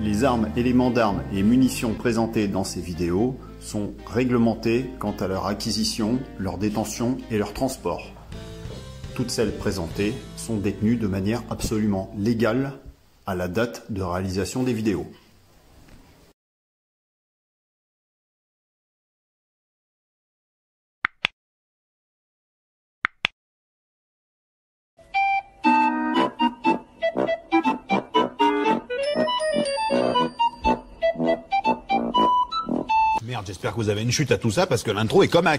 Les armes, éléments d'armes et munitions présentées dans ces vidéos sont réglementées quant à leur acquisition, leur détention et leur transport. Toutes celles présentées sont détenues de manière absolument légale à la date de réalisation des vidéos. Merde, j'espère que vous avez une chute à tout ça parce que l'intro est comme un...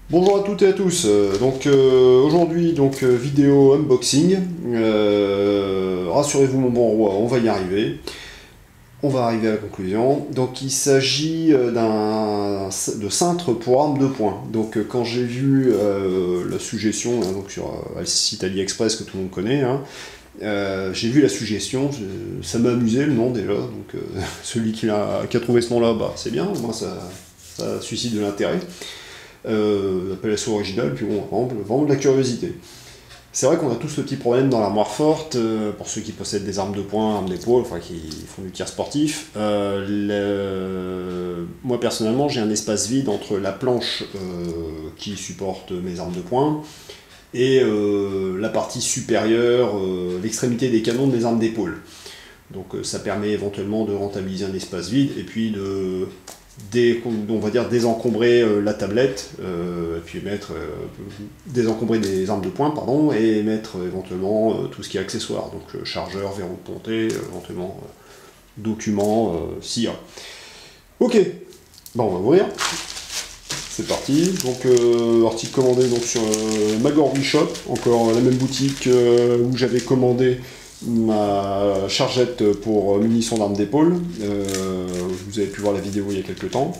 Bonjour à toutes et à tous, aujourd'hui vidéo unboxing, rassurez-vous mon bon roi, on va y arriver, on va arriver à la conclusion. Donc il s'agit de cintre pour arme de poing. Donc quand j'ai vu la suggestion sur le site AliExpress que tout le monde connaît, j'ai vu la suggestion, ça m'a amusé le nom déjà, donc celui qui a trouvé ce nom là, bah, c'est bien, moi ça suscite de l'intérêt. Appellation originale, puis bon, vraiment de la curiosité. C'est vrai qu'on a tous ce petit problème dans l'armoire forte, pour ceux qui possèdent des armes de poing, armes d'épaule, enfin qui font du tir sportif. Moi personnellement, j'ai un espace vide entre la planche qui supporte mes armes de poing et la partie supérieure, l'extrémité des canons de mes armes d'épaule. Donc ça permet éventuellement de rentabiliser un espace vide et puis de on va dire désencombrer la tablette, et puis désencombrer des armes de poing, pardon, et mettre éventuellement tout ce qui est accessoire, donc chargeur, verrou de ponté, éventuellement documents, s'il y a. Ok, bon, on va ouvrir. C'est parti. Donc article commandé donc sur Magorby Shop, encore la même boutique où j'avais commandé ma chargette pour munitions d'armes d'épaule. Vous avez pu voir la vidéo il y a quelques temps.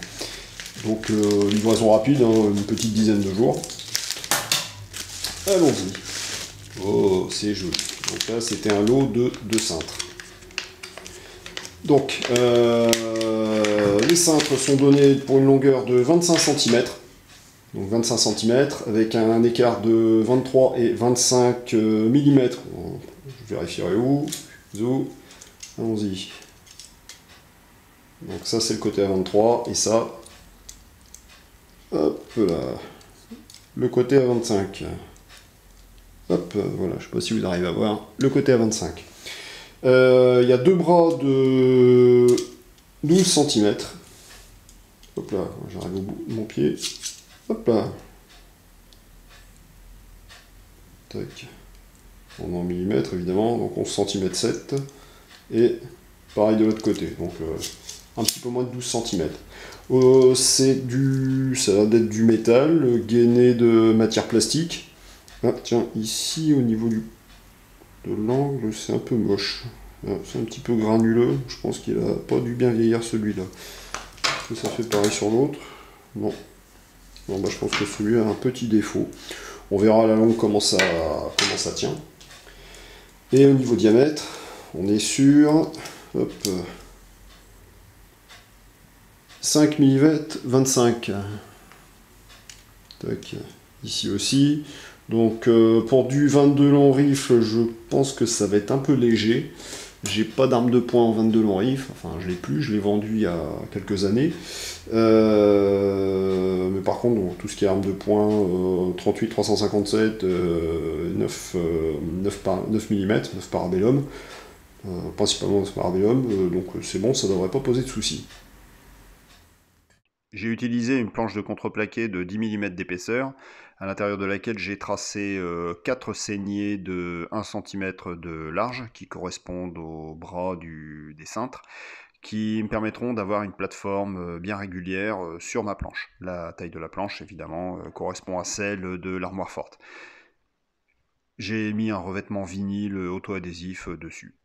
Donc livraison rapide, une petite dizaine de jours. Allons-y. Oh, c'est joli. Donc là, c'était un lot de 2 cintres. Donc, les cintres sont donnés pour une longueur de 25 cm. Donc 25 cm, avec un écart de 23 et 25 mm. Je vérifierai où. Zou. Allons-y. Donc ça, c'est le côté à 23, et ça, hop là, le côté à 25. Hop, voilà, je sais pas si vous arrivez à voir, le côté à 25. Il y a 2 bras de 12 cm. Hop là, j'arrive au bout de mon pied. Hop là. Tac. On est en millimètres évidemment, donc 11 cm 7. Et pareil de l'autre côté, donc un petit peu moins de 12 cm. Ça va d'être du métal, gainé de matière plastique. Ah, tiens, ici au niveau de l'angle, c'est un peu moche. C'est un petit peu granuleux, je pense qu'il a pas dû bien vieillir celui-là. Est-ce que ça fait pareil sur l'autre? Non. Bon, bah, je pense que celui-là a un petit défaut. On verra à la longue comment ça tient. Et au niveau diamètre, on est sur 5 mm 25. Tac. Ici aussi. Donc pour du 22 long rifle, je pense que ça va être un peu léger. J'ai pas d'arme de poing en 22 long rifle, enfin je l'ai plus, je l'ai vendu il y a quelques années. Mais par contre, donc, tout ce qui est arme de poing, 38, 357, 9 mm, 9 parabellum, principalement 9 parabellum, donc c'est bon, ça devrait pas poser de soucis. J'ai utilisé une planche de contreplaqué de 10 mm d'épaisseur, à l'intérieur de laquelle j'ai tracé 4 saignées de 1 cm de large, qui correspondent aux bras des cintres, qui me permettront d'avoir une plateforme bien régulière sur ma planche. La taille de la planche, évidemment, correspond à celle de l'armoire forte. J'ai mis un revêtement vinyle auto-adhésif dessus.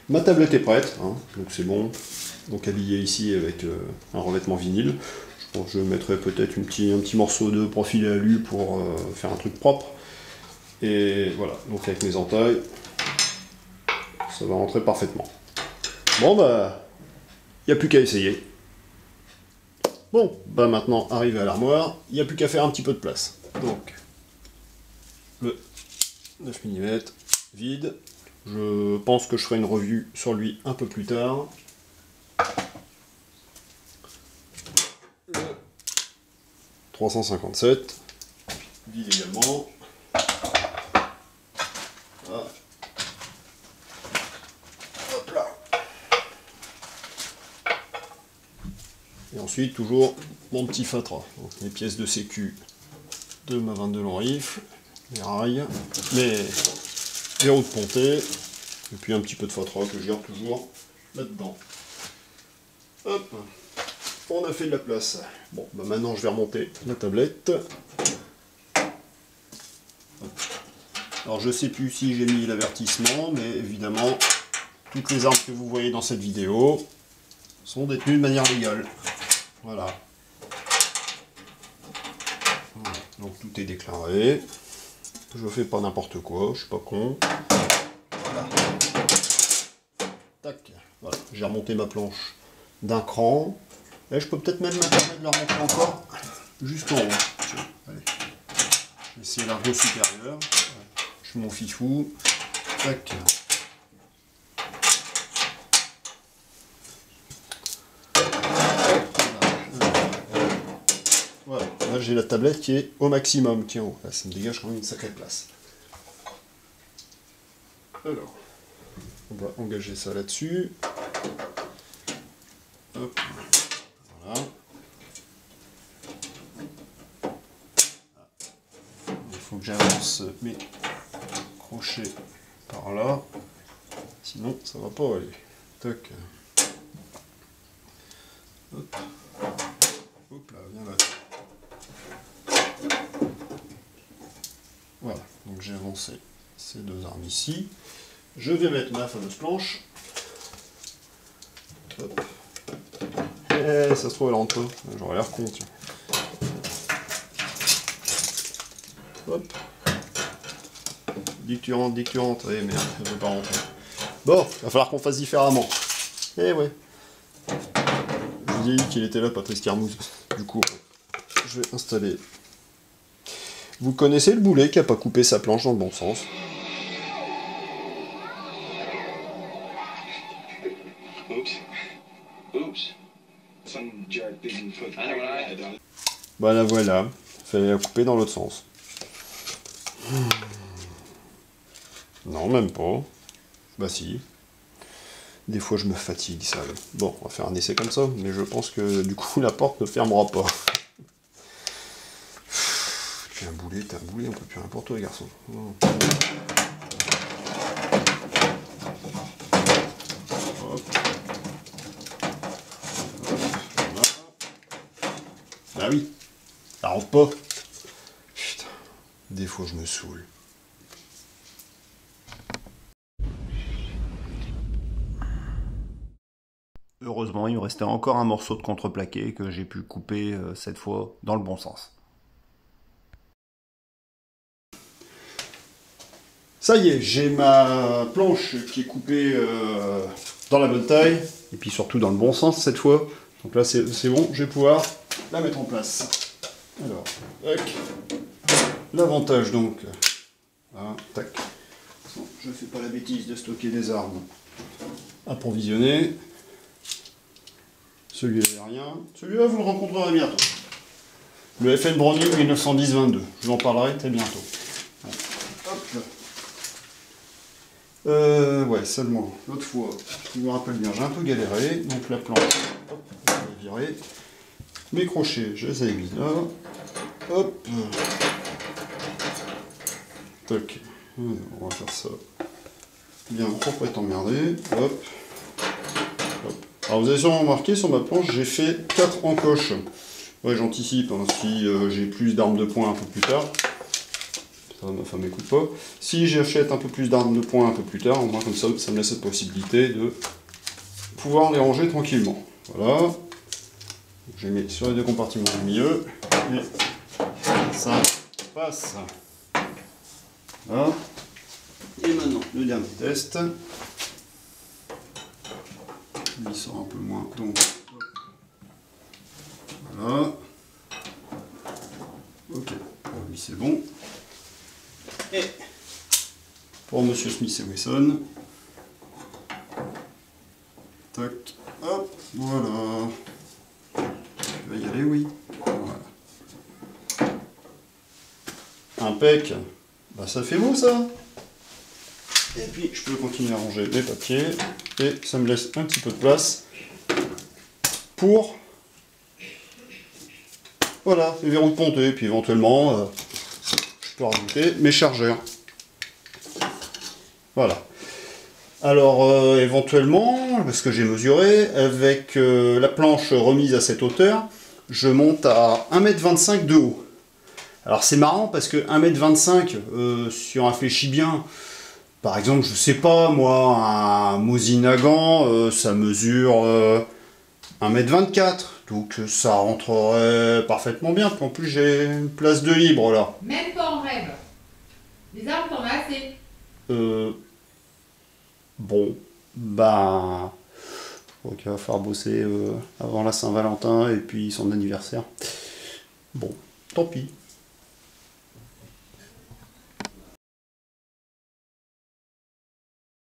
Ma tablette est prête, donc c'est bon. Donc habillée ici avec un revêtement vinyle. Je mettrai peut-être un petit morceau de profil alu pour faire un truc propre. Et voilà, donc avec mes entailles, ça va rentrer parfaitement. Bon bah, il n'y a plus qu'à essayer. Bon, bah maintenant, arrivé à l'armoire, il n'y a plus qu'à faire un petit peu de place. Donc, le 9 mm vide. Je pense que je ferai une revue sur lui un peu plus tard. Le 357, vide également. Voilà. Hop là. Et ensuite, toujours mon petit Fatra. Donc, les pièces de sécu de ma 22 long rifle, les rails, les roues de pontée, et puis un petit peu de Fatra que je garde toujours là-dedans. Hop, on a fait de la place. Bon, bah maintenant je vais remonter la tablette. Hop. Alors je sais plus si j'ai mis l'avertissement, mais évidemment, toutes les armes que vous voyez dans cette vidéo sont détenues de manière légale. Voilà. Voilà. Donc tout est déclaré. Je fais pas n'importe quoi, je suis pas con. Voilà. Tac. Voilà. J'ai remonté ma planche d'un cran. Et je peux peut-être même me permettre de la remonter encore jusqu'en haut. Tiens, allez. Je vais essayer l'argot supérieur. Je fais mon fifou. Tac. Voilà. Là j'ai la tablette qui est au maximum, qui est en haut. Là ça me dégage quand même une sacrée place. Alors, on va engager ça là-dessus. Hop. Voilà. Il faut que j'avance mes crochets par là. Sinon, ça va pas aller. Tac. Hop. Hop là, viens là. Voilà, donc j'ai avancé ces deux armes ici. Je vais mettre ma fameuse planche. Hop. Eh, ça se trouve elle rentre pas. J'aurais l'air con, tiens. Hop. Dis que tu rentres. Eh merde, elle veut pas rentrer. Bon, il va falloir qu'on fasse différemment. Eh ouais. Je vous ai dit qu'il était là, Patrice Carmouze. Du coup, je vais installer. Vous connaissez le boulet qui n'a pas coupé sa planche dans le bon sens. Voilà, voilà. Fallait la couper dans l'autre sens. Non, même pas. Bah si. Des fois je me fatigue, ça. Bon, on va faire un essai comme ça, mais je pense que du coup la porte ne fermera pas. T'es un boulet, on peut plus rien pour toi les garçons. Oh. Hop. Voilà. Ah oui, ça rentre pas. Putain, des fois je me saoule. Heureusement, il me restait encore un morceau de contreplaqué que j'ai pu couper cette fois dans le bon sens. Ça y est, j'ai ma planche qui est coupée dans la bonne taille, et puis surtout dans le bon sens cette fois. Donc là c'est bon, je vais pouvoir la mettre en place. Alors, tac. L'avantage donc, voilà, tac. Je ne fais pas la bêtise de stocker des armes approvisionnées. Celui-là, il n'y a rien. Celui-là, vous le rencontrerez bientôt. Le FN Browning 1910-22. Je vous en parlerai très bientôt. Bon. Hop. Ouais, seulement, l'autre fois, je me rappelle bien, j'ai un peu galéré. Donc la planche, hop, je vais virer. Mes crochets, je les ai mis là. Hop. Tac. On va faire ça. Bien, pour pas être emmerdé. Hop. Alors vous avez sûrement remarqué, sur ma planche, j'ai fait 4 encoches. Ouais, j'anticipe, hein, si j'ai plus d'armes de poing un peu plus tard. Ça, ma femme m'écoute pas. Si j'achète un peu plus d'armes de poing un peu plus tard, au moins comme ça me laisse cette possibilité de pouvoir les ranger tranquillement. Voilà. J'ai mis sur les deux compartiments du milieu. Et ça passe. Voilà. Et maintenant, le dernier test. Il sort un peu moins, donc voilà. Ok, pour lui c'est bon. Et pour Monsieur Smith et Wesson. Tac, hop, voilà. Tu vas y aller, oui. Voilà. Impec. Bah ça fait beau ça. Et puis je peux continuer à ranger mes papiers. Et ça me laisse un petit peu de place pour... Voilà, les verrous de ponté. Et puis éventuellement, je peux rajouter mes chargeurs. Voilà. Alors éventuellement, parce que j'ai mesuré, avec la planche remise à cette hauteur, je monte à 1,25 m de haut. Alors c'est marrant parce que 1,25 m, si on réfléchit bien, par exemple, je sais pas moi, un Mosin-Nagant, ça mesure 1,24 m, donc ça rentrerait parfaitement bien. En plus j'ai une place de libre là. Même pas en rêve. Les arbres t'en as assez. Bon, bah, ok, il va falloir bosser avant la Saint-Valentin et puis son anniversaire. Bon, tant pis.